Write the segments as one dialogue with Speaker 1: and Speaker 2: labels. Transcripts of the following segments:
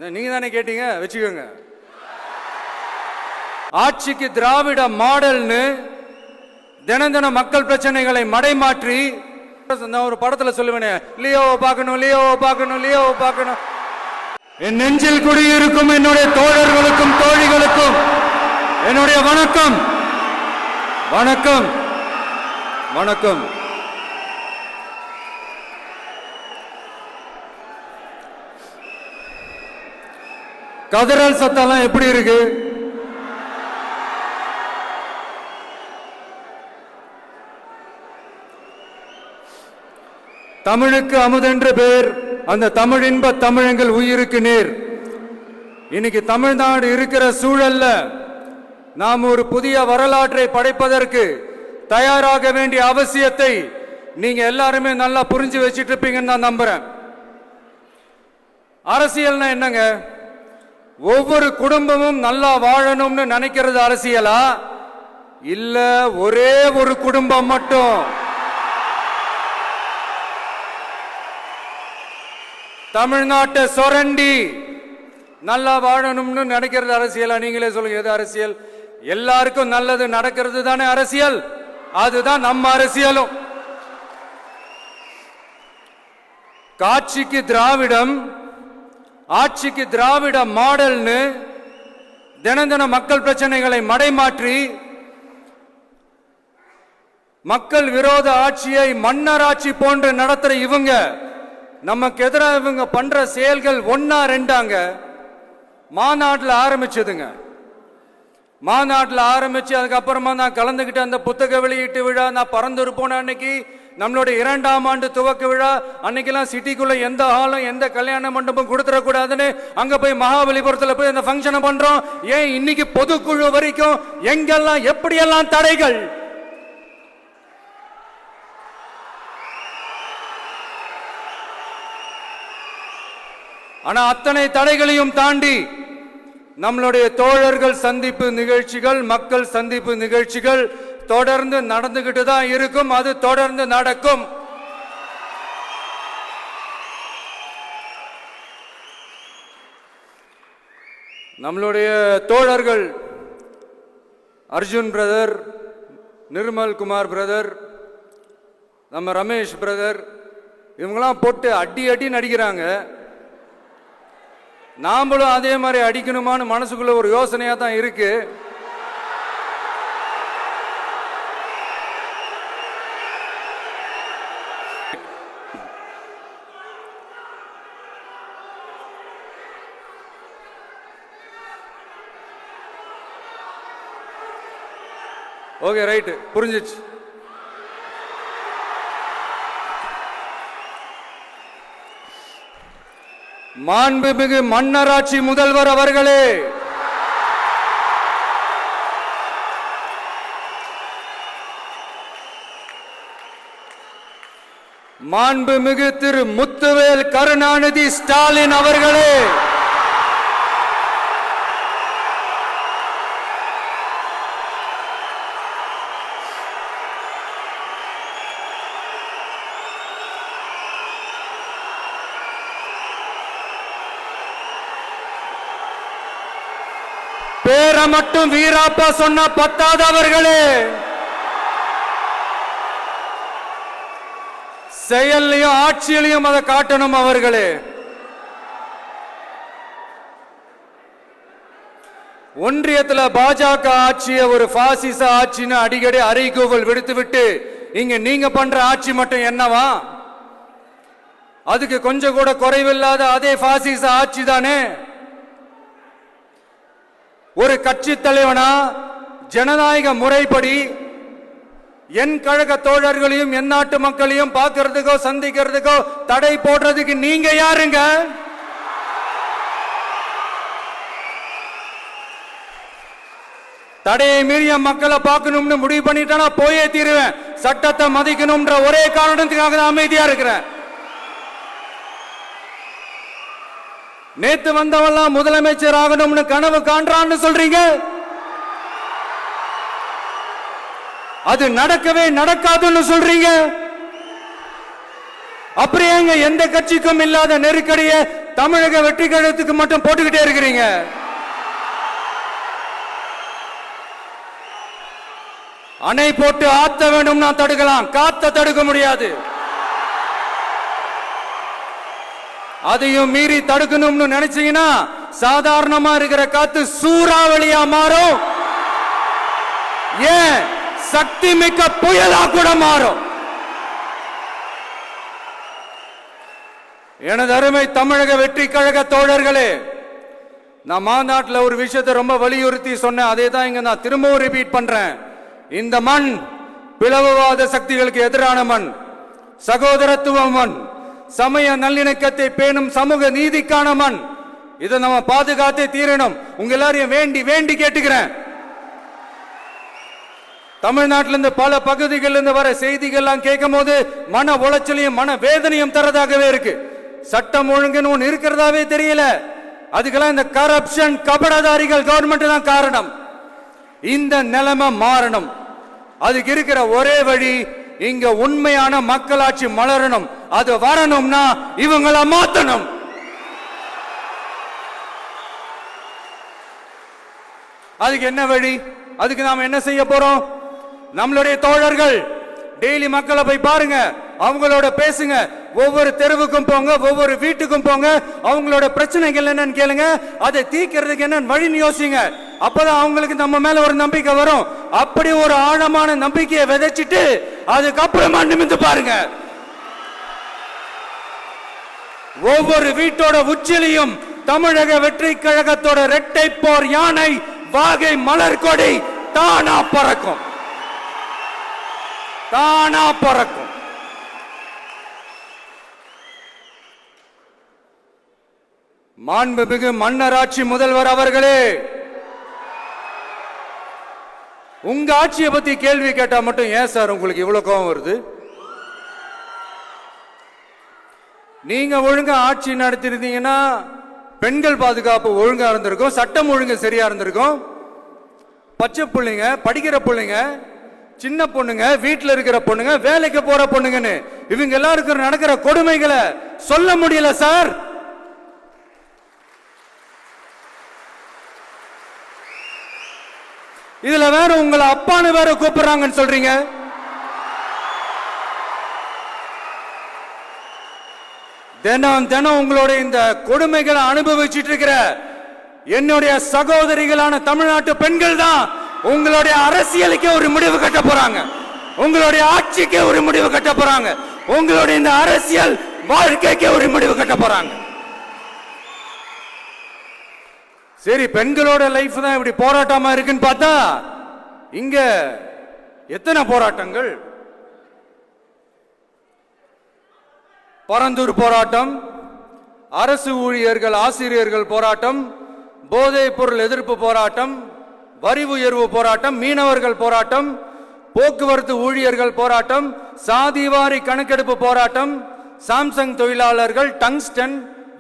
Speaker 1: நீங்க தானே கேட்டீங்க, வச்சுக்கோங்க. ஆட்சிக்கு திராவிட மாடல்னு தினம் தினம் மக்கள் பிரச்சனைகளை மடைமாற்றி நான் ஒரு படத்துல சொல்லுவேனே, லியோவை பார்க்கணும், லியோவை பார்க்கணும், லியோவை பார்க்கணும். என் நெஞ்சில் குடியிருக்கும் என்னுடைய தோழர்களுக்கும் தோழிகளுக்கும் என்னுடைய வணக்கம், வணக்கம், வணக்கம். கதறல் சத்தம்லாம் எப்படி இருக்கு? தமிழுக்கு அமுதென்று பேர், அந்த தமிழ் இன்ப தமிழங்கள் உயிருக்கு நேர். இன்னைக்கு தமிழ்நாடு இருக்கிற சூழல்ல நாம் ஒரு புதிய வரலாற்றை படைப்பதற்கு தயாராக வேண்டிய அவசியத்தை நீங்க எல்லாருமே நல்லா புரிஞ்சு வச்சிட்டு இருப்பீங்கன்னு நான் நம்புறேன். அரசியல்னா என்னங்க? ஒவ்வொரு குடும்பமும் நல்லா வாழணும்னு நினைக்கிறது அரசியலா? இல்ல ஒரே ஒரு குடும்பம் மட்டும் தமிழ்நாட்டை சொரண்டி நல்லா வாழணும்னு நினைக்கிறது அரசியலா? நீங்களே சொல்லுங்க, எது அரசியல்? எல்லாருக்கும் நல்லது நடக்கிறது தானே அரசியல். அதுதான் நம்ம அரசியலும். காட்சிக்கு திராவிடம், ஆட்சிக்கு திராவிட மாடல்னு தினம் தினம் மக்கள் பிரச்சனைகளை மடைமாற்றி மக்கள் விரோத ஆட்சியை மன்னராட்சி போன்று நடத்துற இவங்க நமக்கு எதிராக இவங்க பண்ற செயல்கள் ஒன்னா ரெண்டாங்க. மாநாட்டில் ஆரம்பிச்சதுங்க. மாநாட்டில் ஆரம்பிச்சு அதுக்கப்புறமா நான் கலந்துகிட்ட அந்த புத்தக வெளியீட்டு விழா, நான் பறந்துரு போன அன்னைக்கு நம்மளுடைய 2ஆம் ஆண்டு துவக்க விழா அன்னைக்கெல்லாம் சிட்டிக்குள்ள எந்த ஹாலும் எந்த கல்யாண மண்டபம் கொடுத்துடக்கூடாதுன்னு அங்க போய் மகாபலிபுரத்தில் போய் அந்த ஃபங்க்ஷனை பண்றோம். ஏன் இன்னைக்கு பொதுக்குழு வரைக்கும் எங்கெல்லாம் எப்படியெல்லாம் தடைகள்? ஆனா அத்தனை தடைகளையும் தாண்டி நம்மளுடைய தோழர்கள் சந்திப்பு நிகழ்ச்சிகள், மக்கள் சந்திப்பு நிகழ்ச்சிகள் தொடர்ந்து நடந்துகிட்டு தான் இருக்கும். அது தொடர்ந்து நடக்கும். நம்மளுடைய தோழர்கள் அர்ஜுன் பிரதர், நிர்மல் குமார் பிரதர், நம்ம ரமேஷ் பிரதர், இவங்கெல்லாம் போட்டு அடி அடி நடிக்கிறாங்க. நாமளும் அதே மாதிரி அடிக்கணுமான்னு மனசுக்குள்ள ஒரு யோசனையா தான் இருக்கு. ஓகே, ரைட்டு, புரிஞ்சிச்சு. மாண்புமிகு மன்னராட்சி முதல்வர் அவர்களே, மாண்புமிகு திரு முத்துவேல் கருணாநிதி ஸ்டாலின் அவர்களே, பேரை மட்டும் வீராப்பா சொன்ன பத்தாதவர்களே, செயல்லையும் ஆட்சியிலையும் அதை காட்டணும் அவர்களே. ஒன்றியத்தில் பாஜக ஆட்சியை ஒரு பாசிச ஆட்சின்னு அடிக்கடி அறைகூவல் விடுத்துவிட்டு இங்க நீங்க பண்ற ஆட்சி மட்டும் என்னவா? அதுக்கு கொஞ்சம் கூட குறைவில்லாத அதே பாசிச ஆட்சி தானே. ஒரு கட்சி தலைவனா ஜனநாயக முறைப்படி என் கழக தோழர்களையும் என் நாட்டு மக்களையும் பார்க்கறதுக்கோ சந்திக்கிறதுக்கோ தடை போடுறதுக்கு நீங்க யாருங்க? தடையை மீறிய மக்களை பார்க்கணும்னு முடிவு பண்ணிட்டா போயே தீருவேன். சட்டத்தை மதிக்கணும்ன்ற ஒரே காரணத்துக்காக தான் அமைதியா இருக்கிறேன். நேத்து வந்தவெல்லாம் முதலமைச்சர் ஆகணும்னு கனவு காண்றான்னு சொல்றீங்க. அது நடக்கவே நடக்காதுன்னு சொல்றீங்க. அப்படியே எந்த கட்சிக்கும் இல்லாத நெருக்கடியை தமிழக வெற்றி கழகத்துக்கு மட்டும் போட்டுக்கிட்டே இருக்கிறீங்க. அணை போட்டு ஆத்த வேண்டும் நான் தடுக்கலாம், காத்த தடுக்க முடியாது. அதையும் மீறி தடுக்கணும்னு நினைச்சீங்கன்னா சாதாரணமா இருக்கிற காத்து சூறாவளியா மாறும், ஏன் சக்தி மிக்க புயலா கூட மாறும். எனது அருமை தமிழக வெற்றி கழக தோழர்களே, நான் மாநாட்டில் ஒரு விஷயத்தை ரொம்ப வலியுறுத்தி சொன்னேன். அதே தான் இங்க நான் திரும்பவும் ரிப்பீட் பண்றேன். இந்த மண் பிளவுவாத சக்திகளுக்கு எதிரான மண், சகோதரத்துவ மண், சமய நல்லிணக்கத்தை பேணும் சமூக நீதிக்கான மண். இதை நம்ம பாதுகாத்தே தீரணும். உங்க எல்லாரையும் வேண்டி வேண்டி கேட்டுக்கிறேன். தமிழ்நாட்டிலிருந்து பல பகுதிகளிலிருந்து வர செய்திகள்லாம் கேட்கும் போது மன உளைச்சலையும் மன வேதனையும் தரதாகவே இருக்கு. சட்டம் ஒழுங்குன்னு ஒன்று இருக்கிறதாவே தெரியல. அதுக்கெல்லாம் இந்த கரப்ஷன் கபடதாரிகள் கவர்மெண்ட் தான் காரணம். இந்த நிலைமை மாறணும். அதுக்கு இருக்கிற ஒரே வழி, இங்க உண்மையான மக்களாட்சி மலரணும். அது வரணும்னா இவங்களை மாத்தணும். அதுக்கு என்ன வழி? அதுக்கு நாம என்ன செய்ய போறோம்? நம்மளுடைய தோழர்கள் டெய்லி மக்களை போய் பாருங்க, அவங்களோட பேசுங்க, ஒவ்வொரு தெருவுக்கும் போங்க, ஒவ்வொரு வீட்டுக்கும் போங்க, அவங்களோட பிரச்சனைகள் என்னன்னு கேளுங்க, அதை தீர்க்கிறதுக்கு என்ன வழின்னு யோசிங்க. அப்பதான் அவங்களுக்கு நம்ம மேல ஒரு நம்பிக்கை வரும். அப்படி ஒரு ஆழமான நம்பிக்கையை விதைச்சிட்டு அதுக்கப்புறமா நிமிந்து பாருங்க. ஒவ்வொரு வீட்டோட உச்சிலையும் தமிழக வெற்றி கழகத்தோட இரட்டை போர் யானை வாகை மலர் கொடி தானா பறக்கும், தானா பறக்கும். மாண்புமிகு மன்னராட்சி முதல்வர் அவர்களே, உங்க ஆட்சியை பத்தி கேள்வி கேட்டா மட்டும் ஏன் சார் உங்களுக்கு இவ்வளவு கோபம் வருது? நீங்க ஒழுங்கா ஆட்சி நடத்திருந்தீங்கன்னா பெண்கள் பாதுகாப்பு ஒழுங்கா இருந்திருக்கும், சட்டம் ஒழுங்கு சரியா இருந்திருக்கும். பச்சை பிள்ளைங்க, படிக்கிற பிள்ளைங்க, சின்ன பொண்ணுங்க, வீட்டில் இருக்கிற பொண்ணுங்க, வேலைக்கு போற பொண்ணுங்கன்னு இவங்க எல்லாருக்கும் நடக்கிற கொடுமைகளை சொல்ல முடியல சார். இதுல வேற உங்களை அப்பான்னு வேற கூப்பிடுறாங்கன்னு சொல்றீங்க. தினம் தினம் உங்களுடைய இந்த கொடுமைகளை அனுபவிச்சுட்டு இருக்கிற என்னுடைய சகோதரிகளான தமிழ்நாட்டு பெண்கள் தான் உங்களுடைய அரசியலுக்கு ஒரு முடிவு கட்ட போறாங்க, உங்களுடைய ஆட்சிக்கு ஒரு முடிவு கட்ட போறாங்க, உங்களுடைய இந்த அரசியல் வாழ்க்கைக்கு ஒரு முடிவு கட்ட போறாங்க. சரி, பெண்களோட லைஃப் தான் இப்படி போராட்டமா இருக்குன்னு பார்த்தா இங்க எத்தனை போராட்டங்கள்? பரந்தூர் போராட்டம், அரசு ஊழியர்கள் ஆசிரியர்கள் போராட்டம், போதைப் பொருள் எதிர்ப்பு போராட்டம், வரி உயர்வு போராட்டம், மீனவர்கள் போராட்டம், போக்குவரத்து ஊழியர்கள் போராட்டம், சாதிவாரி கணக்கெடுப்பு போராட்டம், சாம்சங் தொழிலாளர்கள், டங்ஸ்டன்,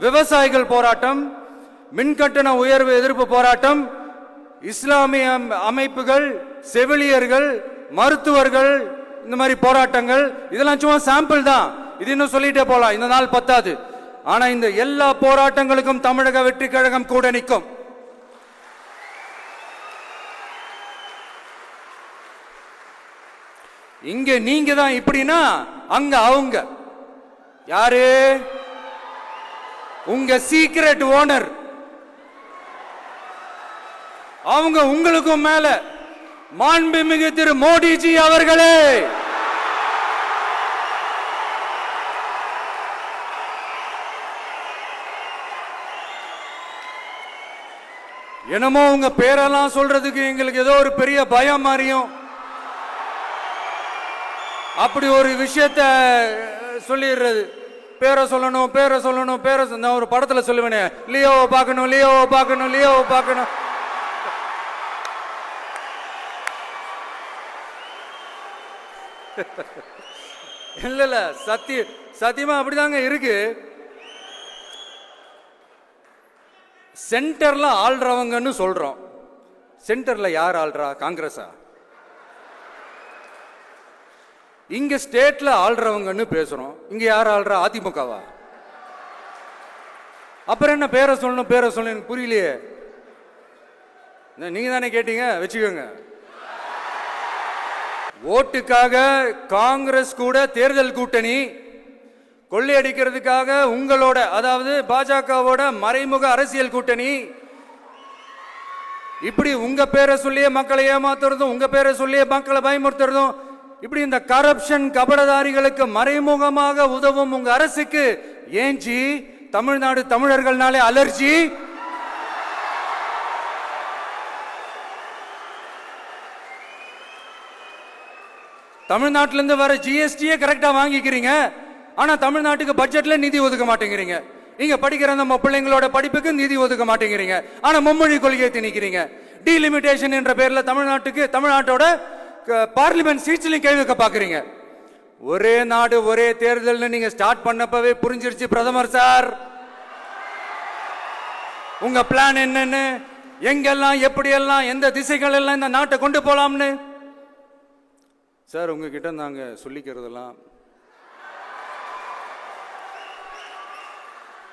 Speaker 1: விவசாயிகள் போராட்டம், மின்கட்டண உயர்வு எதிர்ப்பு போராட்டம், இஸ்லாமிய அமைப்புகள், செவிலியர்கள், மருத்துவர்கள், இந்த மாதிரி போராட்டங்கள். இதெல்லாம் சும்மா சாம்பிள் தான். இது இன்னும் சொல்லிட்டே போலாம், இந்த நாள் பத்தாது. ஆனா இந்த எல்லா போராட்டங்களுக்கும் தமிழக வெற்றி கழகம் கூட நிற்கும். இங்க நீங்க தான் இப்படின்னா அங்க அவங்க யாரு? உங்க சீக்ரெட் ஓனர். அவங்க உங்களுக்கும் மேல மாண்புமிகு திரு மோடிஜி அவர்களே, என்னமோ உங்க பேரெல்லாம் சொல்றதுக்கு எங்களுக்கு ஏதோ ஒரு பெரிய பயம் மாதிரியும் அப்படி ஒரு விஷயத்த சொல்லிடுறது. பேரை சொல்லணும், பேரை சொல்லணும், பேரை. நான் ஒரு படத்துல சொல்லுவேனே, லியோவை பார்க்கணும், லியோவை பார்க்கணும், லியோவை பார்க்கணும். இல்ல இல்ல, சத்தியமா அப்படிதாங்க இருக்கு. சென்டர்ல ஆள்றவங்கன்னு சொல்றோம். சென்டர்ல யார் ஆள்றா? காங்கிரஸா? இங்க ஸ்டேட்ல ஆள்றவங்கன்னு பேசுறோம். இங்க யார் ஆள்ற? அதிமுகவா? அப்புறம் என்ன பேரை சொல்லணும் பேரை சொல்லணும்? எனக்கு புரியலையே. நீங்க தானே கேட்டீங்க, வச்சுக்கோங்க. ஓட்டுக்காக காங்கிரஸ் கூட தேர்தல் கூட்டணி, கொள்ளையடிக்கிறதுக்காக உங்களோட, அதாவது பாஜகவோட மறைமுக அரசியல் கூட்டணி, இப்படி உங்க பேரை சொல்லியே மக்களை ஏமாத்துறதும், உங்க பேரை சொல்லியே மக்களை பயமுறுத்துறதும், இப்படி இந்த கரப்ஷன் கபடதாரிகளுக்கு மறைமுகமாக உதவும் உங்க அரசுக்கு ஏஞ்சி தமிழ்நாடு தமிழர்கள்னாலே அலர்ஜி. தமிழ்நாட்டிலிருந்து வர ஜிஎஸ்டியே கரெக்டா வாங்கிக்கிறீங்க, ஆனா தமிழ்நாட்டுக்கு பட்ஜெட்ல நிதி ஒதுக்க மாட்டேங்கிறீங்க. இங்க படிக்கிற நம்ம பிள்ளைங்களோட படிப்புக்கு நிதி ஒதுக்க மாட்டேங்கிறீங்க, ஆனா மும்மொழி கொள்கையை திணிக்கிறீங்க. டீலிமிட்டேஷன் என்ற பேர்ல தமிழ்நாட்டோட பார்லிமெண்ட் சீட்ஸ்லயும் கை வைக்க பாக்குறீங்க. ஒரே நாடு ஒரே தேர்தல் நீங்க ஸ்டார்ட் பண்ணப்பவே புரிஞ்சிருச்சு பிரதமர் சார் உங்க பிளான் என்னன்னு, எங்கெல்லாம் எப்படியெல்லாம் எந்த திசைகள் எல்லாம் இந்த நாட்டை கொண்டு போலாம்னு. சார் உங்ககிட்ட நாங்க சொல்லிக்கிறதெல்லாம்,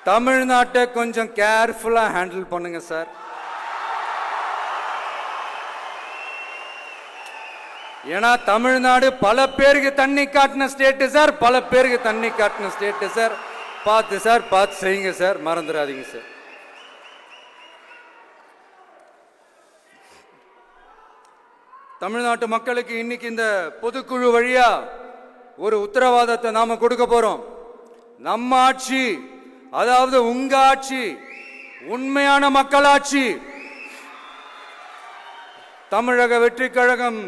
Speaker 1: தமிழ்நாட்டை கொஞ்சம் கேர்ஃபுல்லா ஹேண்டில் பண்ணுங்க சார். ஏன்னா தமிழ்நாடு பல பேருக்கு தண்ணி காட்டின ஸ்டேட் சார், பல பேருக்கு தண்ணி காட்டின ஸ்டேட் சார். பார்த்து செய்யுங்க சார், மறந்துடாதீங்க சார். தமிழ்நாட்டு மக்களுக்கு இன்னைக்கு இந்த பொதுக்குழு வழியா ஒரு உத்தரவாதத்தை நாம கொடுக்க போறோம். நம்ம ஆட்சி, அதாவது உங்க ஆட்சி, உண்மையான மக்களாட்சி, தமிழக வெற்றி கழகம்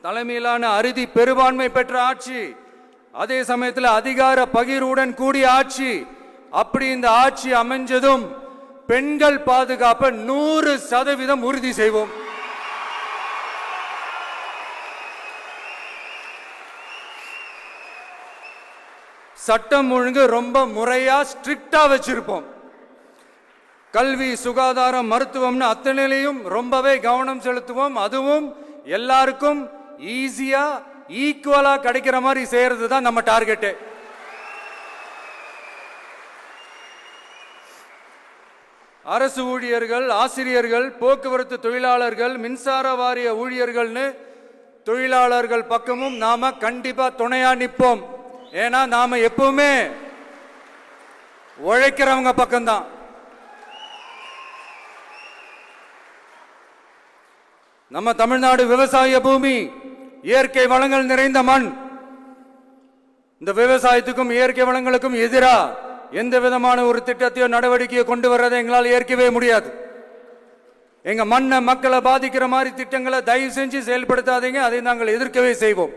Speaker 1: தலைமையிலான அறுதி பெரும்பான்மை பெற்ற ஆட்சி, அதே சமயத்தில் அதிகார பகிர்வுடன் கூடிய ஆட்சி. அப்படி இந்த ஆட்சி அமைஞ்சதும் பெண்கள் பாதுகாப்பை 100% உறுதி செய்வோம். சட்டம் ஒழுங்கு ரொம்ப முறையா ஸ்ட்ரிக்டா வச்சிருப்போம். கல்வி, சுகாதாரம், மருத்துவம்னு அத்தனையிலையும் ரொம்பவே கவனம் செலுத்துவோம். அதுவும் எல்லாருக்கும் ஈஸியா ஈக்குவலா கிடைக்கிற மாதிரி செய்யறது தான் நம்ம டார்கெட். அரசு ஊழியர்கள், ஆசிரியர்கள், போக்குவரத்து தொழிலாளர்கள், மின்சார வாரிய ஊழியர்கள்னு தொழிலாளர்கள் பக்கமும் நாம கண்டிப்பா துணையா நிற்போம். ஏன்னா நாம எப்பவுமே உழைக்கிறவங்க பக்கம்தான். நம்ம தமிழ்நாடு விவசாய பூமி, இயற்கை வளங்கள் நிறைந்த மண். இந்த விவசாயத்துக்கும் இயற்கை வளங்களுக்கும் எதிரா எந்த விதமான ஒரு திட்டத்தையோ நடவடிக்கையோ கொண்டு வர்றதை எங்களால் ஏற்கவே முடியாது. எங்க மண்ணை மக்களை பாதிக்கிற மாதிரி திட்டங்களை தயவு செஞ்சு செயல்படுத்தாதீங்க, அதை நாங்கள் எதிர்க்கவே செய்வோம்.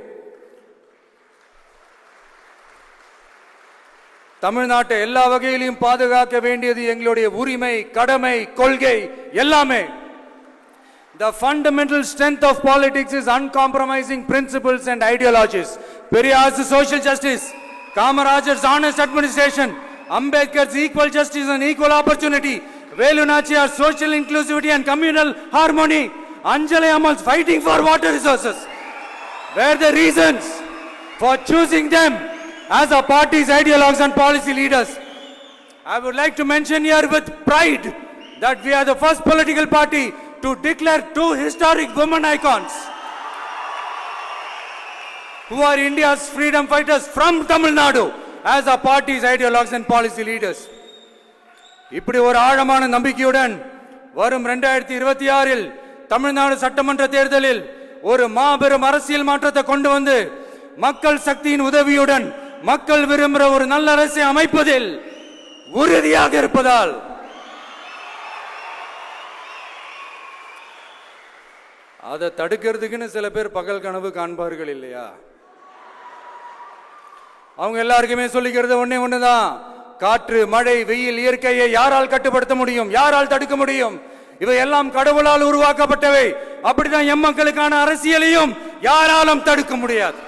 Speaker 1: தமிழ்நாட்டை எல்லா வகையிலும் பாதுகாக்க வேண்டியது எங்களுடைய உரிமை, கடமை, கொள்கை எல்லாமே. The fundamental strength of politics is uncompromising principles and ideologies. Periyar's social justice, Kamaraj's honest administration, Ambedkar's equal justice and equal opportunity, Velu Nachiyar's social inclusivity and communal harmony, Anjali Amal's fighting for water resources were the reasons for choosing them as our party's ideologues and policy leaders. I would like to mention here with pride that we are the first political party to declare two historic women icons who are India's freedom fighters from Tamil Nadu as our party's ideologues and policy leaders. இப்படி ஒரு ஆழமான நம்பிக்கையுடன் வரும் 2026 தமிழ்நாடு சட்டமன்ற தேர்தலில் ஒரு மாபெரும் அரசியல் மாற்றத்தை கொண்டு வந்து மக்கள் சக்தியின் உதவியுடன் மக்கள் விரும்புகிற ஒரு நல்ல அரசை அமைப்பதில் உறுதியாக இருப்பதால் அதை தடுக்கிறதுக்குன்னு சில பேர் பகல் கனவு காண்பார்கள் இல்லையா? அவங்க எல்லாருக்குமே சொல்லிக்கிறது ஒண்ணுதான், காற்று, மழை, வெயில், இயற்கையை யாரால் கட்டுப்படுத்த முடியும்? யாரால் தடுக்க முடியும்? இவை எல்லாம் கடவுளால் உருவாக்கப்பட்டவை. அப்படிதான் எம் மக்களுக்கான அரசியலையும் யாராலும் தடுக்க முடியாது.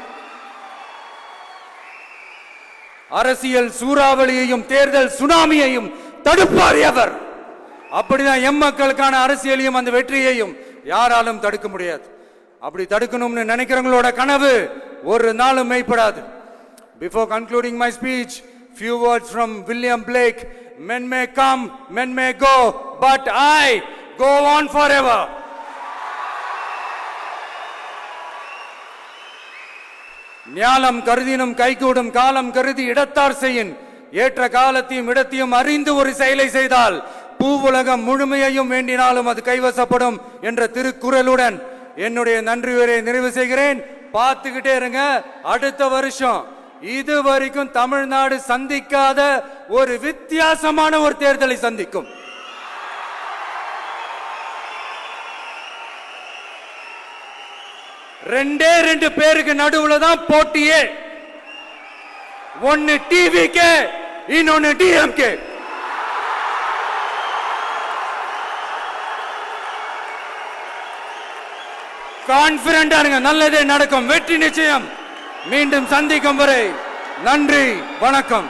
Speaker 1: அரசியல் சூறாவளியையும் தேர்தல் சுனாமியையும் தடுப்பார் எவர். அப்படிதான் எம் மக்களுக்கான அரசியலையும் அந்த வெற்றியையும் யாராலும் தடுக்க முடியாது. அப்படி தடுக்கணும்னு நினைக்கிறவங்களோட கனவு ஒரு நாளும் மெய்ப்படாது. Before concluding my speech, few words from William Blake. Men may come, men may go, but I go on forever. ஞாலம் கருதினும் கைகூடும் காலம் கருதி இடத்தார் செய்யின். ஏற்ற காலத்தையும் இடத்தையும் அறிந்து ஒரு செயலை செய்தால் பூவுலகம் முழுமையையும் வேண்டினாலும் அது கைவசப்படும் என்ற திருக்குறளுடன் என்னுடைய நன்றி உரையை நிறைவு செய்கிறேன். பார்த்துக்கிட்டே இருங்க. அடுத்த வருஷம் இது வரைக்கும் தமிழ்நாடு சந்திக்காத ஒரு வித்தியாசமான ஒரு தேர்தலை சந்திக்கும். ரெண்டு பேருக்கு நடுவுல தான் போட்டியே. ஒன்னு டிவிகே, இன்னொன்னு டிஎம்கே. கான்பிடண்டா இருங்க, நல்லதே நடக்கும், வெற்றி நிச்சயம். மீண்டும் சந்திக்கும் வரை நன்றி, வணக்கம்.